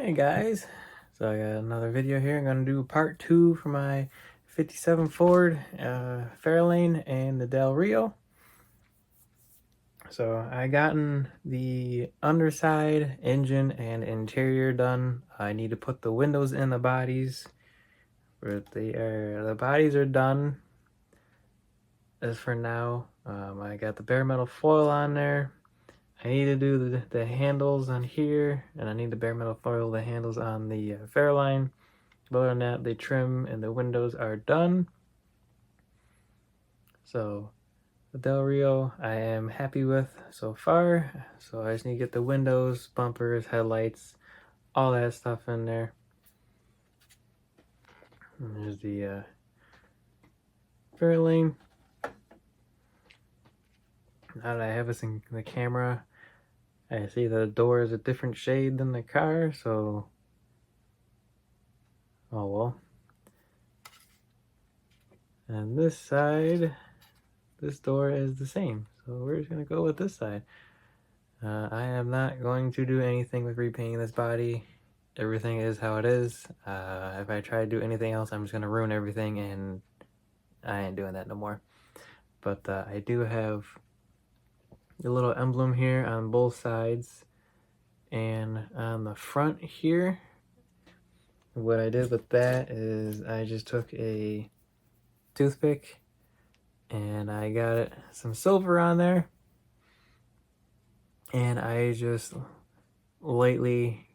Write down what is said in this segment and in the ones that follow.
Hey guys, so I got another video here. I'm gonna do part 2 for my 57 Ford Fairlane and the Del Rio. So I gotten the underside, engine, and interior done. I need to put the windows in the bodies, but the bodies are done as for now. I got the bare metal foil on there. I need to do the handles on here, and I need to bare metal foil the handles on the Fairlane. But other than that, the trim and the windows are done. So the Del Rio I am happy with so far. So I just need to get the windows, bumpers, headlights, all that stuff in there. And there's the Fairlane. Now that I have this in the camera, I see the door is a different shade than the car, so oh well. And this side, this door is the same, so we're just gonna go with this side. I am not going to do anything with repainting this body. Everything is how it is. If I try to do anything else, I'm just gonna ruin everything, and I ain't doing that no more. But I do have a little emblem here on both sides, and on the front here, what I did with that is I just took a toothpick and I got some silver on there, and I just lightly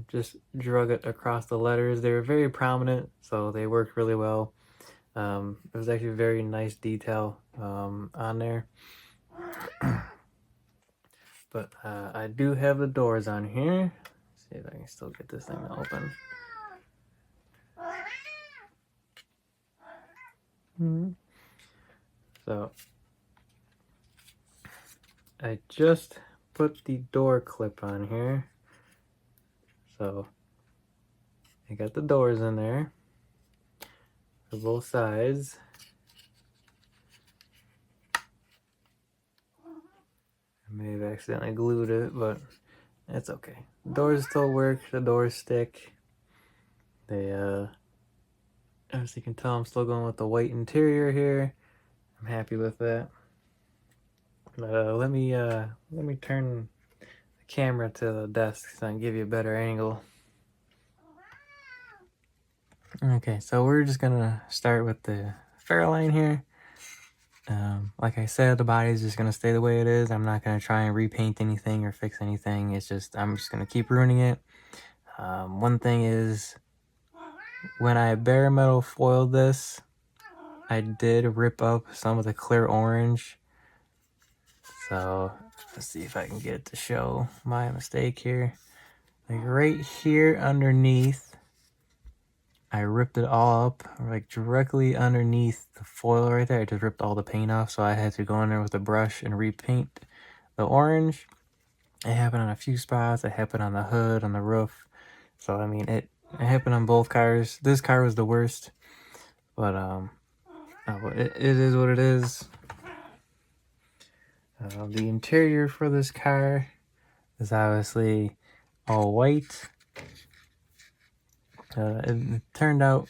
just drug it across the letters. They were very prominent, so they worked really well. It was actually a very nice detail on there. But I do have the doors on here. Let's see if I can still get this thing to open. So I just put the door clip on here. So I got the doors in there for both sides. I may have accidentally glued it, but it's okay. The doors still work, the doors stick. They as you can tell, I'm still going with the white interior here. I'm happy with that. Let me turn the camera to the desk so I can give you a better angle. Okay, so we're just gonna start with the Fairlane here. Like I said, the body is just gonna stay the way it is. I'm not gonna try and repaint anything or fix anything. It's just I'm just gonna keep ruining it. One thing is, when I bare metal foiled this, I did rip up some of the clear orange. So let's see if I can get it to show my mistake here. Like right here underneath, I ripped it all up, like directly underneath the foil right there. I just ripped all the paint off, so I had to go in there with a brush and repaint the orange. It happened on a few spots. It happened on the hood, on the roof. So I mean, it happened on both cars. This car was the worst, but it is what it is. The interior for this car is obviously all white. It turned out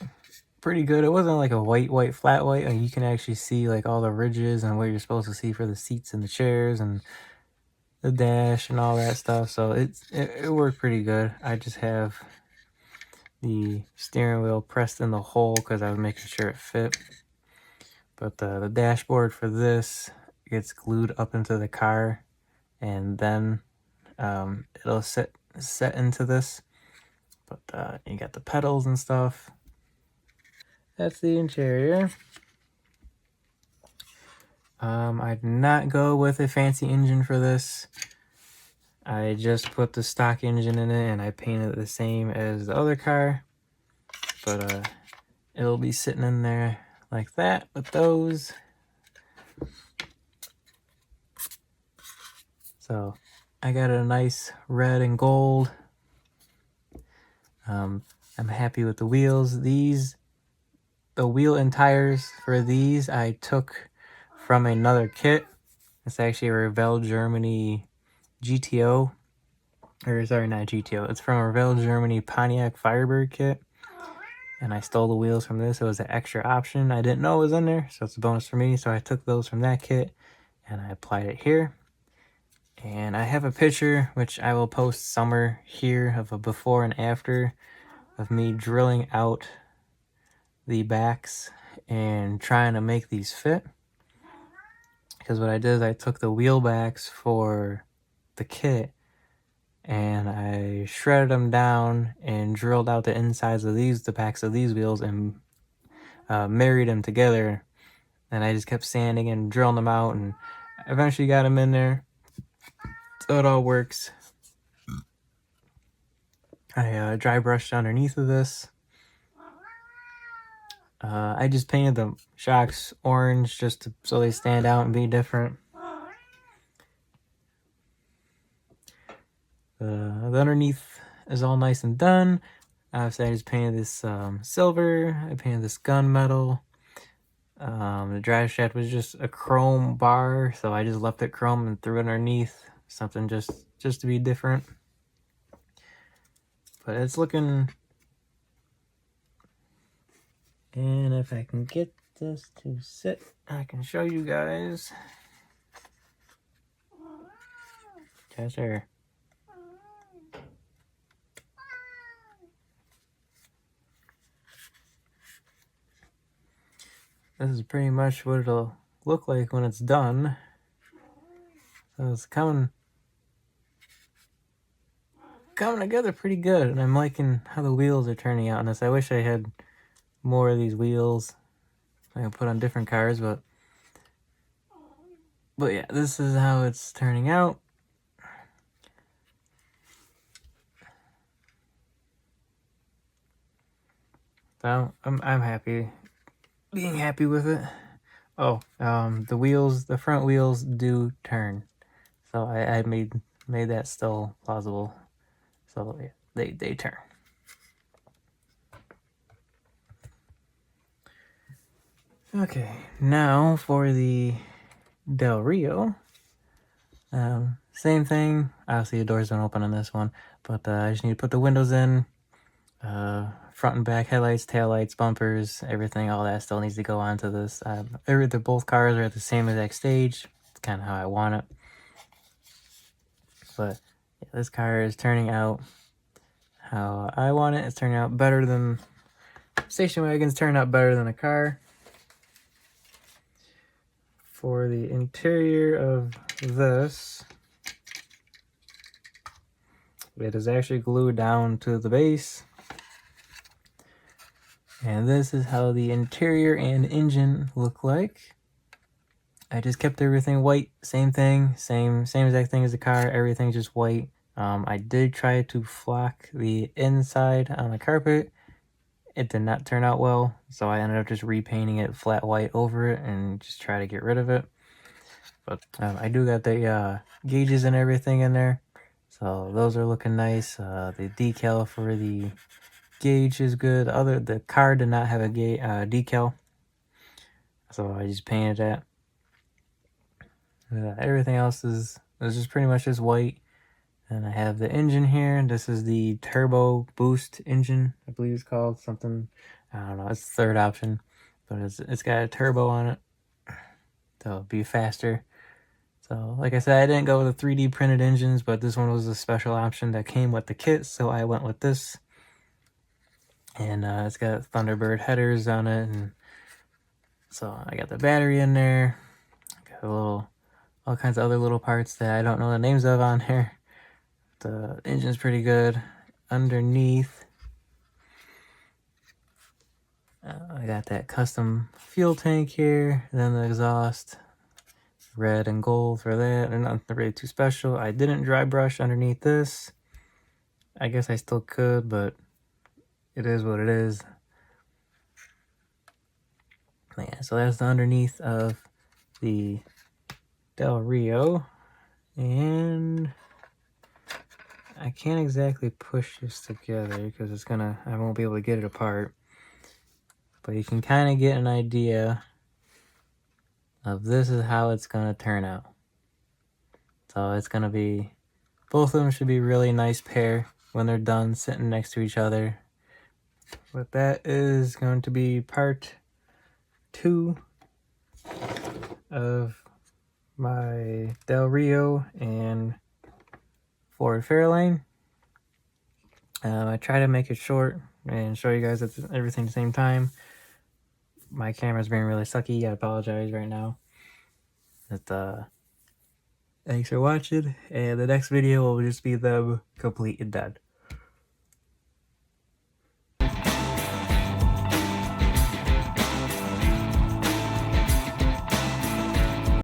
pretty good. It wasn't like a white flat white. Like, you can actually see like all the ridges and what you're supposed to see for the seats and the chairs and the dash and all that stuff. So it worked pretty good. I just have the steering wheel pressed in the hole because I was making sure it fit. But the dashboard for this gets glued up into the car, and then it'll set into this. But you got the pedals and stuff. That's the interior. I did not go with a fancy engine for this. I just put the stock engine in it and I painted it the same as the other car. But it'll be sitting in there like that with those. So I got a nice red and gold. I'm happy with the wheels. The wheel and tires for these I took from another kit. It's actually a Revell Germany GTO. or sorry, not GTO. It's from a Revell Germany Pontiac Firebird kit. And I stole the wheels from this. It was an extra option I didn't know was in there, so it's a bonus for me. So I took those from that kit and I applied it here. And I have a picture, which I will post somewhere here, of a before and after of me drilling out the backs and trying to make these fit. Because what I did is I took the wheel backs for the kit and I shredded them down and drilled out the insides of these, the backs of these wheels, and married them together. And I just kept sanding and drilling them out, and eventually got them in there. So it all works. I dry brushed underneath of this. I just painted the shocks orange just so they stand out and be different. The underneath is all nice and done. Obviously, I just painted this silver. I painted this gunmetal. The drive shaft was just a chrome bar, so I just left it chrome and threw it underneath. Something just to be different. But it's looking... And if I can get this to sit, I can show you guys. Yes, sir. This is pretty much what it'll look like when it's done. So it's coming together pretty good, and I'm liking how the wheels are turning out on this. I wish I had more of these wheels I can put on different cars, but yeah, this is how it's turning out. So I'm happy, being happy with it. Oh, the front wheels do turn, so I made that still plausible. So yeah, they turn. Okay, now for the Del Rio. Same thing. Obviously, the doors don't open on this one, but I just need to put the windows in. Front and back headlights, taillights, bumpers, everything, all that still needs to go onto this. Both cars are at the same exact stage. It's kind of how I want it. But yeah, this car is turning out how I want it. It's turning out better than... Station wagon's turning out better than a car. For the interior of this, it is actually glued down to the base. And this is how the interior and engine look like. I just kept everything white, same thing, same exact thing as the car, everything's just white. I did try to flock the inside on the carpet. It did not turn out well, so I ended up just repainting it flat white over it and just try to get rid of it. But I do got the gauges and everything in there, so those are looking nice. The decal for the gauge is good. The car did not have a decal, so I just painted that. Everything else is just pretty much just white. And I have the engine here. This is the turbo boost engine, I believe it's called something. I don't know. It's the third option, but it's got a turbo on it, so it'll be faster. So like I said, I didn't go with the 3D printed engines, but this one was a special option that came with the kit, so I went with this. And it's got Thunderbird headers on it, and so I got the battery in there. Got all kinds of other little parts that I don't know the names of on here. The engine's pretty good. Underneath, I got that custom fuel tank here, then the exhaust, red and gold for that, and nothing really too special. I didn't dry brush underneath this. I guess I still could, but it is what it is. Yeah, so that's the underneath of the Del Rio, and I can't exactly push this together because I won't be able to get it apart. But you can kind of get an idea of this is how it's going to turn out. So it's going to be both of them should be a really nice pair when they're done sitting next to each other. But that is going to be part 2 of my Del Rio and Ford Fairlane. I try to make it short and show you guys everything at the same time. My camera's being really sucky. I apologize right now. But thanks for watching, and the next video will just be them complete and done.